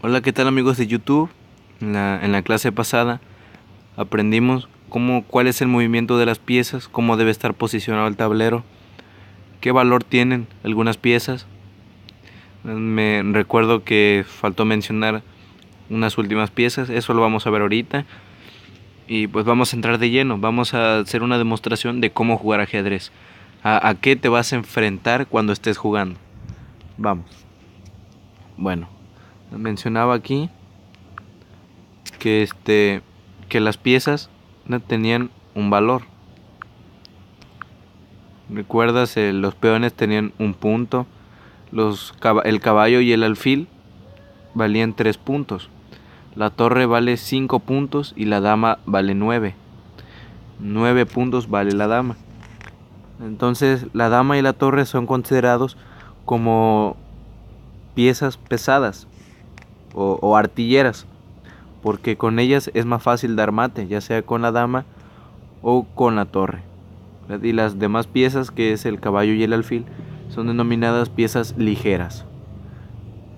Hola, ¿qué tal amigos de YouTube? En la clase pasada aprendimos cuál es el movimiento de las piezas, cómo debe estar posicionado el tablero, qué valor tienen algunas piezas. Me recuerdo que faltó mencionar unas últimas piezas, eso lo vamos a ver ahorita. Y pues vamos a entrar de lleno, vamos a hacer una demostración de cómo jugar ajedrez. ¿A qué te vas a enfrentar cuando estés jugando? Vamos. Bueno, mencionaba aquí que las piezas no tenían un valor. ¿Recuerdas? Los peones tenían un punto, el caballo y el alfil valían 3 puntos. La torre vale 5 puntos y la dama vale 9. 9 puntos vale la dama. Entonces la dama y la torre son considerados como piezas pesadas o artilleras, porque con ellas es más fácil dar mate, ya sea con la dama o con la torre. Y las demás piezas, que es el caballo y el alfil, son denominadas piezas ligeras.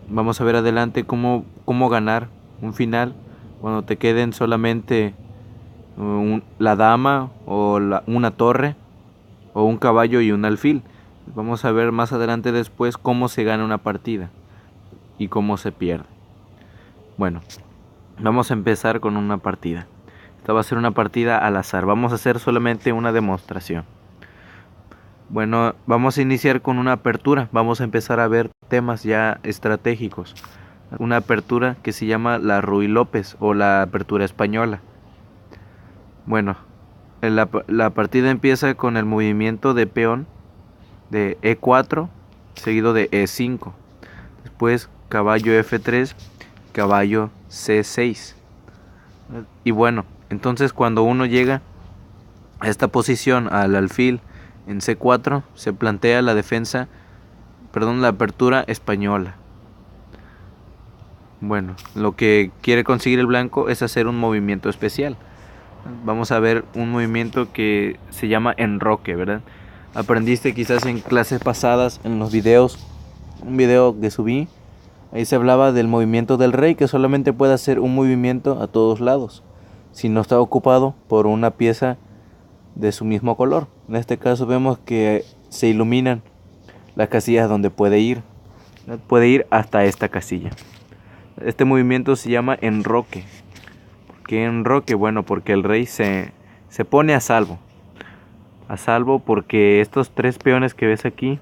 Vamos a ver adelante cómo ganar un final cuando te queden solamente la dama o una torre o un caballo y un alfil. Vamos a ver más adelante después cómo se gana una partida y cómo se pierde. Bueno, vamos a empezar con una partida. Esta va a ser una partida al azar. Vamos a hacer solamente una demostración. Bueno, vamos a iniciar con una apertura. Vamos a empezar a ver temas ya estratégicos. Una apertura que se llama la Ruy López o la apertura española. Bueno, la partida empieza con el movimiento de peón de E4 seguido de E5. Después caballo F3, caballo C6. Y bueno, entonces cuando uno llega a esta posición al alfil en C4, se plantea la apertura española. Bueno, lo que quiere conseguir el blanco es hacer un movimiento especial. Vamos a ver un movimiento que se llama enroque, ¿verdad? Aprendiste quizás en clases pasadas, en los videos, un video que subí, ahí se hablaba del movimiento del rey, que solamente puede hacer un movimiento a todos lados, si no está ocupado por una pieza de su mismo color. En este caso vemos que se iluminan las casillas donde puede ir. Puede ir hasta esta casilla. Este movimiento se llama enroque. ¿Por qué enroque? Bueno, porque el rey se pone a salvo. A salvo porque estos 3 peones que ves aquí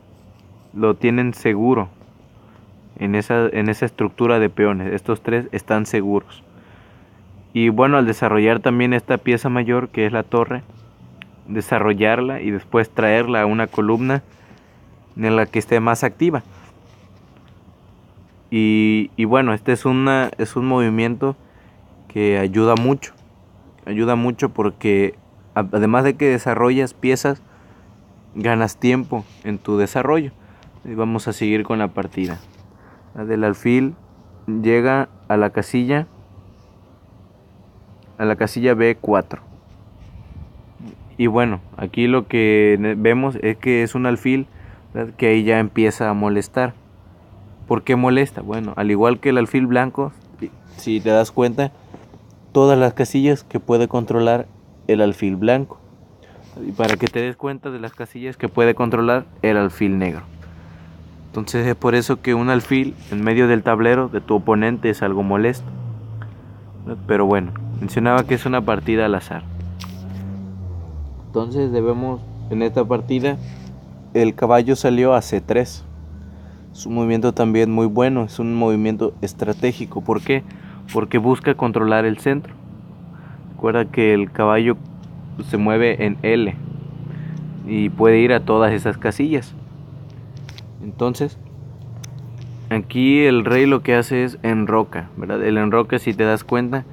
lo tienen seguro. En esa estructura de peones, estos 3 están seguros. Y bueno, al desarrollar también esta pieza mayor que es la torre, desarrollarla y después traerla a una columna en la que esté más activa. Y bueno, este es un movimiento que ayuda mucho porque además de que desarrollas piezas, ganas tiempo en tu desarrollo. Y vamos a seguir con la partida. La del alfil llega a la casilla B4. Y bueno, aquí lo que vemos es que es un alfil, ¿verdad?, que ahí ya empieza a molestar. ¿Por qué molesta? Bueno, al igual que el alfil blanco, si te das cuenta, todas las casillas que puede controlar el alfil blanco. Y para que te des cuenta de las casillas que puede controlar el alfil negro. Entonces es por eso que un alfil en medio del tablero de tu oponente es algo molesto. Pero bueno, mencionaba que es una partida al azar. Entonces en esta partida, el caballo salió a C3. Es un movimiento también muy bueno, es un movimiento estratégico. ¿Por qué? Porque busca controlar el centro. Recuerda que el caballo se mueve en L y puede ir a todas esas casillas. Entonces, aquí el rey lo que hace es enroca, ¿verdad? El enroque, si te das cuenta,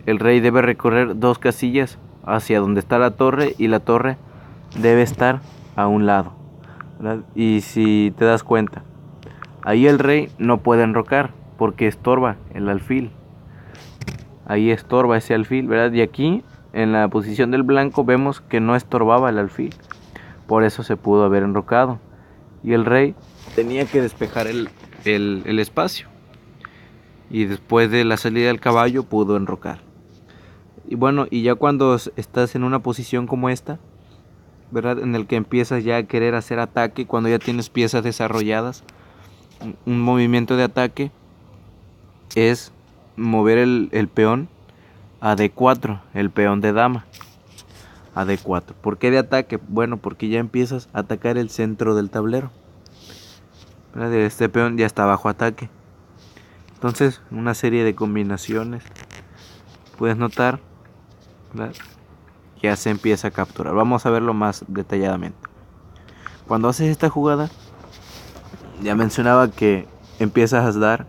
el rey debe recorrer 2 casillas hacia donde está la torre y la torre debe estar a un lado, ¿verdad? Y si te das cuenta, ahí el rey no puede enrocar porque estorba el alfil. Ahí estorba ese alfil, ¿verdad? Y aquí, en la posición del blanco, vemos que no estorbaba el alfil. Por eso se pudo haber enrocado. Y el rey tenía que despejar el espacio. y después de la salida del caballo pudo enrocar. Y bueno, y ya cuando estás en una posición como esta, ¿verdad? En el que empiezas ya a querer hacer ataque, cuando ya tienes piezas desarrolladas, un movimiento de ataque es mover el peón a D4, el peón de dama a D4. ¿Por qué de ataque? Bueno, porque ya empiezas a atacar el centro del tablero. Este peón ya está bajo ataque. Entonces, una serie de combinaciones puedes notar, ¿verdad? Ya se empieza a capturar. Vamos a verlo más detalladamente. Cuando haces esta jugada, ya mencionaba que empiezas a dar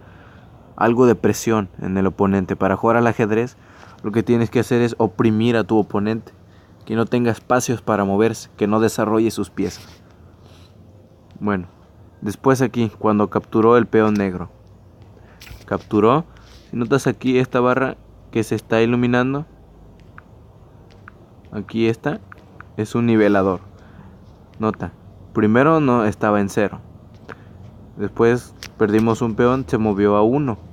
algo de presión en el oponente. Para jugar al ajedrez, lo que tienes que hacer es oprimir a tu oponente, que no tenga espacios para moverse, que no desarrolle sus piezas. Bueno, después aquí, cuando capturó el peón negro, capturó, si notas aquí esta barra que se está iluminando, aquí esta es un nivelador. Nota, primero no estaba en 0, después perdimos un peón, se movió a 1.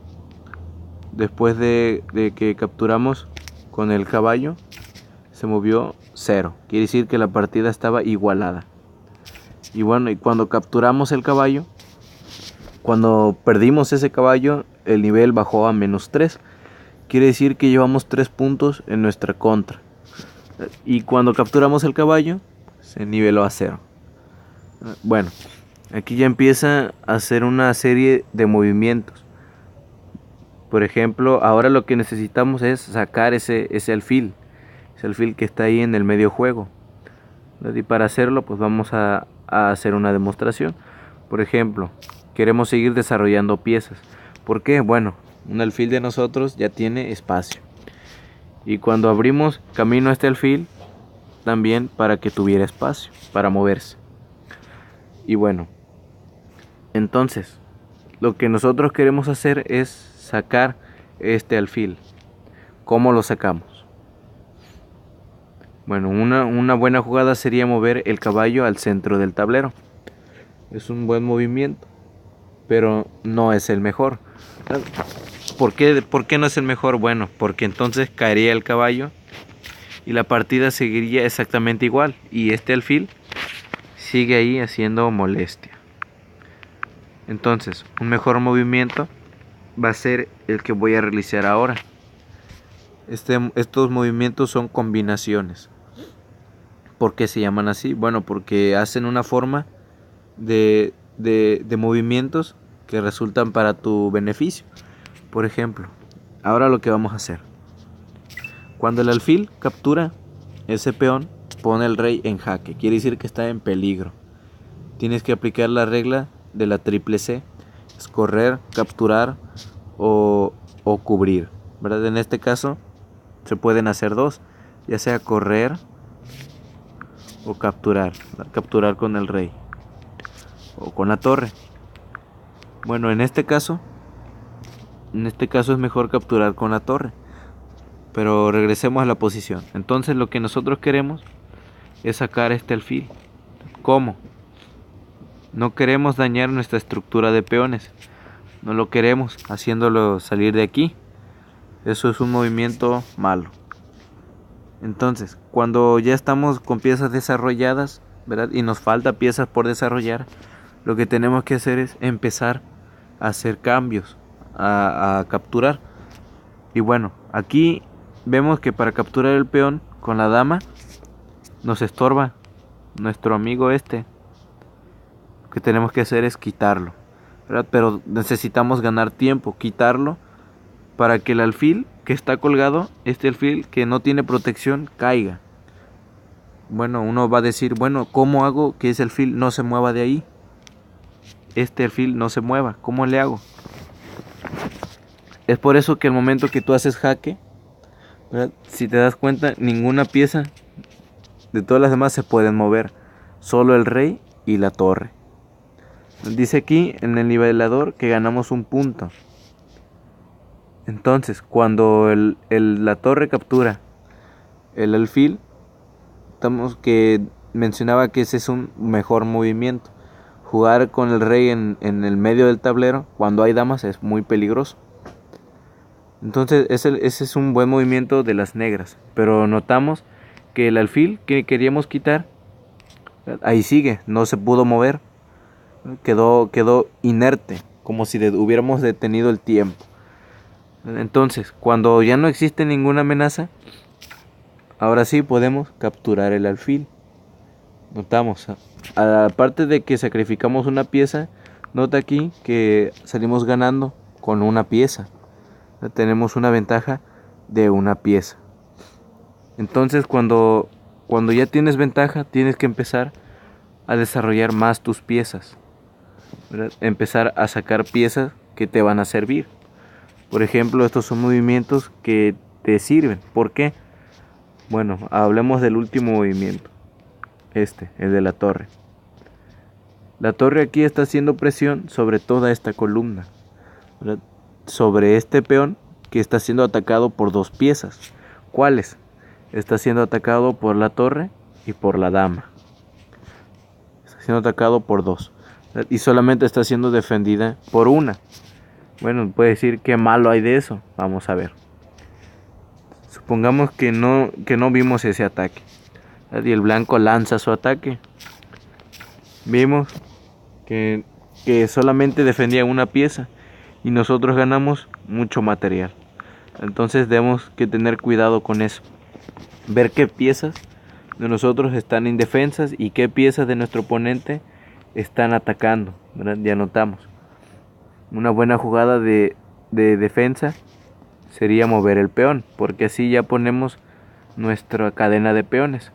Después de que capturamos con el caballo, se movió 0. Quiere decir que la partida estaba igualada. Y bueno, y cuando capturamos el caballo, cuando perdimos ese caballo, el nivel bajó a -3. Quiere decir que llevamos 3 puntos en nuestra contra. Y cuando capturamos el caballo, se niveló a 0. Bueno, aquí ya empieza a hacer una serie de movimientos. Por ejemplo, ahora lo que necesitamos es sacar ese alfil. Ese alfil que está ahí en el medio juego. Y para hacerlo, pues vamos a hacer una demostración. Por ejemplo, queremos seguir desarrollando piezas. ¿Por qué? Bueno, un alfil de nosotros ya tiene espacio. Y cuando abrimos camino a este alfil, también para que tuviera espacio, para moverse. Y bueno, entonces, lo que nosotros queremos hacer es sacar este alfil. ¿Cómo lo sacamos? Bueno, una buena jugada sería mover el caballo al centro del tablero. Es un buen movimiento, pero no es el mejor. ¿Por qué no es el mejor? Bueno, porque entonces caería el caballo y la partida seguiría exactamente igual. Y este alfil sigue ahí haciendo molestia. Entonces, un mejor movimiento va a ser el que voy a realizar ahora. Estos movimientos son combinaciones. ¿Por qué se llaman así? Bueno, porque hacen una forma de movimientos que resultan para tu beneficio. Por ejemplo, ahora lo que vamos a hacer. Cuando el alfil captura ese peón, pone el rey en jaque. Quiere decir que está en peligro. Tienes que aplicar la regla de la triple C. Es correr, capturar o cubrir, ¿verdad? En este caso se pueden hacer dos, ya sea correr o capturar. Capturar con el rey o con la torre. Bueno, en este caso es mejor capturar con la torre. Pero regresemos a la posición. Entonces lo que nosotros queremos es sacar este alfil. ¿Cómo? No queremos dañar nuestra estructura de peones. No lo queremos haciéndolo salir de aquí. Eso es un movimiento malo. Entonces, cuando ya estamos con piezas desarrolladas, ¿verdad? Y nos falta piezas por desarrollar, lo que tenemos que hacer es empezar a hacer cambios, a capturar. Y bueno, aquí vemos que para capturar el peón con la dama nos estorba nuestro amigo este. Lo que tenemos que hacer es quitarlo, ¿verdad? Pero necesitamos ganar tiempo, quitarlo para que el alfil que está colgado, este alfil que no tiene protección, caiga. Bueno, uno va a decir, bueno, ¿cómo hago que ese alfil no se mueva de ahí? Este alfil no se mueva, ¿cómo le hago? Es por eso que el momento que tú haces jaque, ¿verdad? Si te das cuenta, ninguna pieza de todas las demás se pueden mover, solo el rey y la torre. Dice aquí en el nivelador que ganamos un punto. Entonces, cuando la torre captura el alfil, estamos que mencionaba que ese es un mejor movimiento. Jugar con el rey en el medio del tablero cuando hay damas es muy peligroso. Entonces ese es un buen movimiento de las negras. Pero notamos que el alfil que queríamos quitar, ahí sigue, no se pudo mover. Quedó inerte, como si hubiéramos detenido el tiempo. Entonces, cuando ya no existe ninguna amenaza, ahora sí podemos capturar el alfil. Notamos, aparte de que sacrificamos una pieza, nota aquí que salimos ganando con una pieza. Tenemos una ventaja de una pieza. Entonces, cuando ya tienes ventaja, tienes que empezar a desarrollar más tus piezas, ¿verdad? Empezar a sacar piezas que te van a servir. Por ejemplo, estos son movimientos que te sirven. ¿Por qué? Bueno, hablemos del último movimiento. El de la torre. La torre aquí está haciendo presión sobre toda esta columna, ¿verdad? Sobre este peón que está siendo atacado por dos piezas. ¿Cuáles? Está siendo atacado por la torre y por la dama. Está siendo atacado por dos, ¿verdad? Y solamente está siendo defendida por una. Bueno, puede decir qué malo hay de eso. Vamos a ver. Supongamos que no vimos ese ataque, ¿verdad? Y el blanco lanza su ataque. Vimos que solamente defendía una pieza y nosotros ganamos mucho material. Entonces debemos que tener cuidado con eso. Ver qué piezas de nosotros están indefensas y qué piezas de nuestro oponente están atacando, ¿verdad? Ya notamos. Una buena jugada de defensa sería mover el peón, porque así ya ponemos nuestra cadena de peones.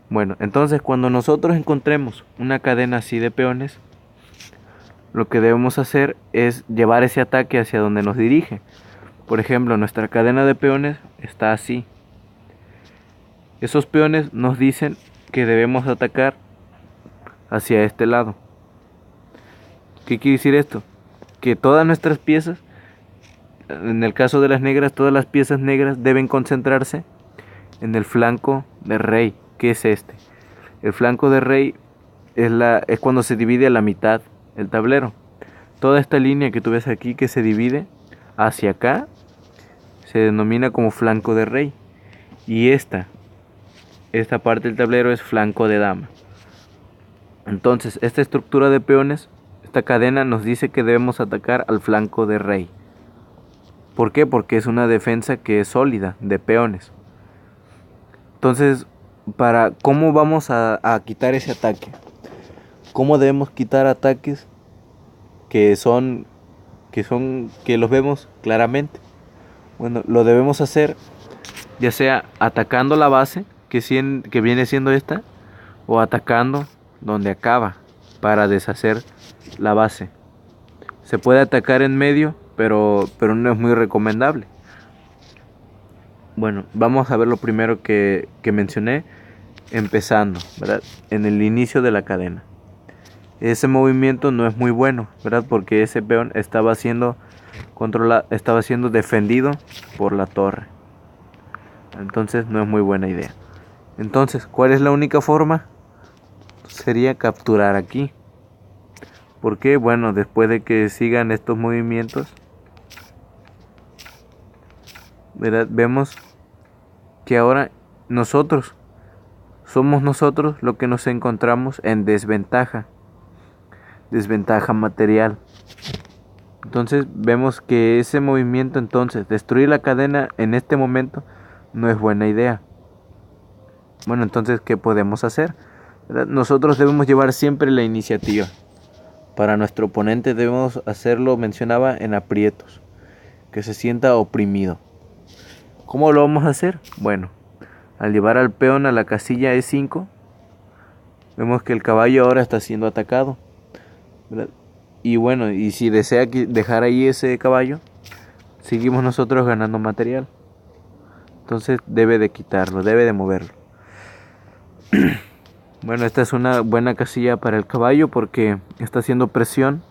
Bueno, entonces cuando nosotros encontremos una cadena así de peones, lo que debemos hacer es llevar ese ataque hacia donde nos dirige. Por ejemplo, nuestra cadena de peones está así. Esos peones nos dicen que debemos atacar hacia este lado. ¿Qué quiere decir esto? Que todas nuestras piezas, en el caso de las negras, todas las piezas negras deben concentrarse en el flanco de rey, que es este. El flanco de rey es cuando se divide a la mitad el tablero. Toda esta línea que tú ves aquí que se divide hacia acá se denomina como flanco de rey. Y esta parte del tablero es flanco de dama. Entonces, esta estructura de peones, esta cadena nos dice que debemos atacar al flanco de rey. ¿Por qué? Porque es una defensa que es sólida, de peones. Entonces, ¿cómo vamos a quitar ese ataque? ¿Cómo debemos quitar ataques que los vemos claramente? Bueno, lo debemos hacer ya sea atacando la base, que viene siendo esta, o atacando donde acaba para deshacer la base. Se puede atacar en medio, pero no es muy recomendable. Bueno, vamos a ver lo primero que mencioné, empezando, ¿verdad? En el inicio de la cadena. Ese movimiento no es muy bueno, ¿verdad? Porque ese peón estaba siendo defendido por la torre. Entonces no es muy buena idea. Entonces, ¿cuál es la única forma? Sería capturar aquí. ¿Por qué? Bueno, después de que sigan estos movimientos, ¿verdad? Vemos que ahora somos nosotros lo que nos encontramos en desventaja material. Entonces vemos que ese movimiento, entonces destruir la cadena en este momento no es buena idea. Bueno, entonces ¿qué podemos hacer? ¿Verdad? Nosotros debemos llevar siempre la iniciativa. Para nuestro oponente debemos hacerlo, mencionaba, en aprietos, que se sienta oprimido. ¿Cómo lo vamos a hacer? Bueno, al llevar al peón a la casilla E5, vemos que el caballo ahora está siendo atacado, ¿verdad? Y bueno, y si desea dejar ahí ese caballo, seguimos nosotros ganando material. Entonces debe de quitarlo, debe de moverlo. Bueno, esta es una buena casilla para el caballo porque está haciendo presión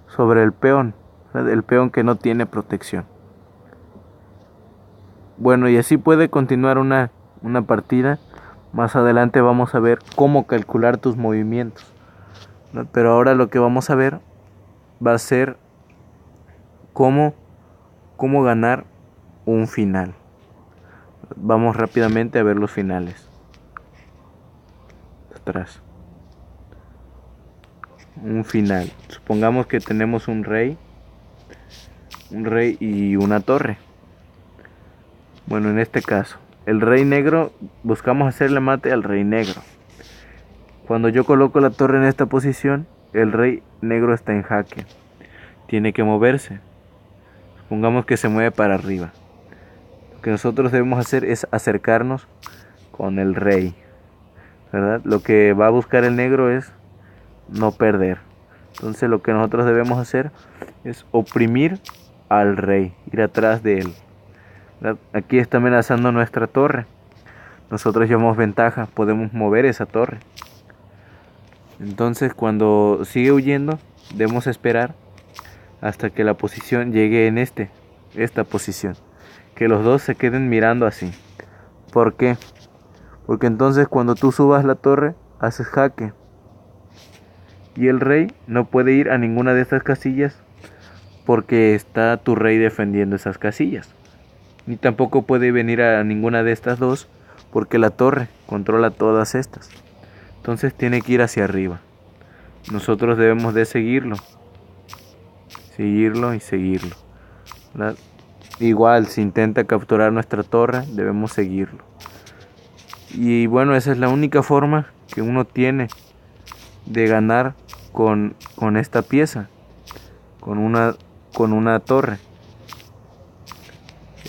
sobre el peón, ¿verdad? El peón que no tiene protección. Bueno, y así puede continuar una partida. Más adelante vamos a ver cómo calcular tus movimientos, ¿no? Pero ahora lo que vamos a ver va a ser cómo cómo ganar un final. Vamos rápidamente a ver los finales. Atrás. Un final. Supongamos que tenemos un rey y una torre. Bueno, en este caso, el rey negro, buscamos hacerle mate al rey negro. Cuando yo coloco la torre en esta posición, el rey negro está en jaque. Tiene que moverse. Supongamos que se mueve para arriba. Lo que nosotros debemos hacer es acercarnos con el rey, ¿verdad? Lo que va a buscar el negro es no perder. Entonces lo que nosotros debemos hacer es oprimir al rey, ir atrás de él. Aquí está amenazando nuestra torre. Nosotros llevamos ventaja, podemos mover esa torre. Entonces cuando sigue huyendo, debemos esperar hasta que la posición llegue en esta posición. Que los dos se queden mirando así. ¿Por qué? Porque entonces cuando tú subas la torre, haces jaque. Y el rey no puede ir a ninguna de estas casillas porque está tu rey defendiendo esas casillas. Ni tampoco puede venir a ninguna de estas dos porque la torre controla todas estas. Entonces tiene que ir hacia arriba. Nosotros debemos de seguirlo. Seguirlo y seguirlo, ¿verdad? Igual si intenta capturar nuestra torre, debemos seguirlo. Y bueno, esa es la única forma que uno tiene de ganar con esta pieza, con una torre.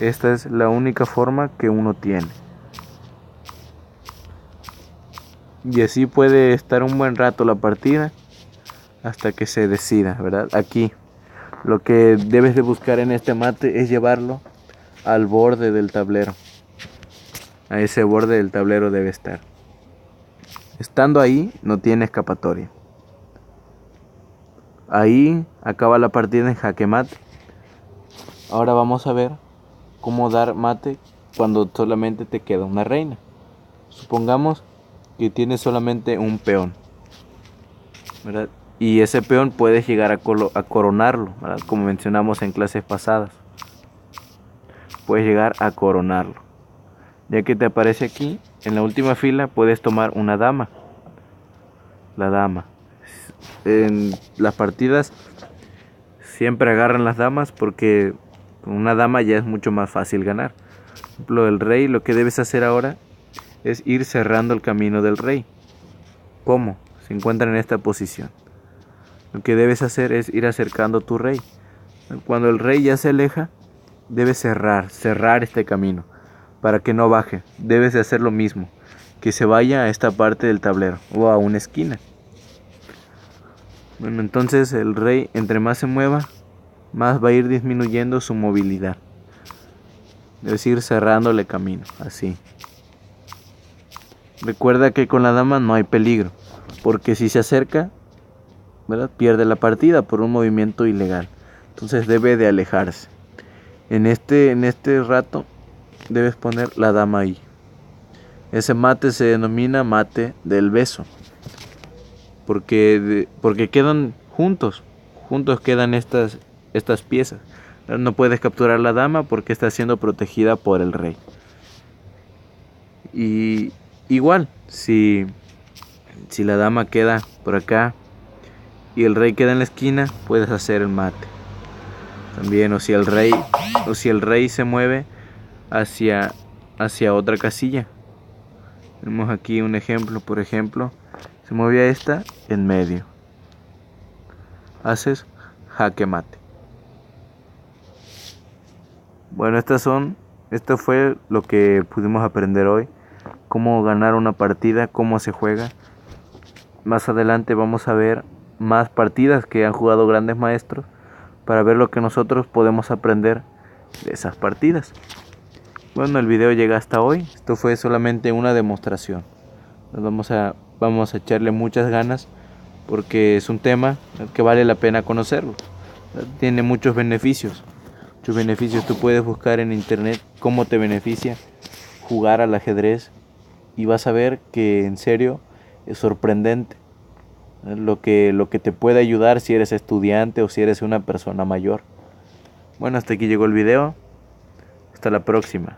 Esta es la única forma que uno tiene. Y así puede estar un buen rato la partida hasta que se decida, ¿verdad? Aquí lo que debes de buscar en este mate es llevarlo al borde del tablero. A ese borde del tablero debe estar. Estando ahí no tiene escapatoria. Ahí acaba la partida en jaque mate. Ahora vamos a ver cómo dar mate cuando solamente te queda una reina. Supongamos que tienes solamente un peón, ¿verdad? Y ese peón puedes llegar a coronarlo, ¿verdad? Como mencionamos en clases pasadas. Puedes llegar a coronarlo. Ya que te aparece aquí, en la última fila puedes tomar una dama. La dama. En las partidas siempre agarran las damas porque con una dama ya es mucho más fácil ganar. Por ejemplo, el rey, lo que debes hacer ahora es ir cerrando el camino del rey. ¿Cómo? Se encuentra en esta posición. Lo que debes hacer es ir acercando a tu rey. Cuando el rey ya se aleja, debes cerrar este camino para que no baje. Debes de hacer lo mismo, que se vaya a esta parte del tablero o a una esquina. Bueno, entonces el rey, entre más se mueva, más va a ir disminuyendo su movilidad. Debes ir cerrándole camino, así. Recuerda que con la dama no hay peligro, porque si se acerca, ¿verdad?, pierde la partida por un movimiento ilegal. Entonces debe de alejarse. En este rato debes poner la dama ahí. Ese mate se denomina mate del beso, porque quedan juntos quedan estas piezas. No puedes capturar la dama porque está siendo protegida por el rey. Y igual, si la dama queda por acá y el rey queda en la esquina, puedes hacer el mate. También, o si el rey se mueve hacia otra casilla. Tenemos aquí un ejemplo, por ejemplo, se mueve a esta en medio. Haces jaque mate. Bueno, esto fue lo que pudimos aprender hoy. Cómo ganar una partida, cómo se juega. Más adelante vamos a ver más partidas que han jugado grandes maestros para ver lo que nosotros podemos aprender de esas partidas. Bueno, el video llega hasta hoy. Esto fue solamente una demostración. Vamos a echarle muchas ganas porque es un tema que vale la pena conocerlo. Tiene muchos beneficios. Tú puedes buscar en internet cómo te beneficia jugar al ajedrez y vas a ver que en serio es sorprendente lo que te puede ayudar si eres estudiante o si eres una persona mayor. Bueno, hasta aquí llegó el video. Hasta la próxima.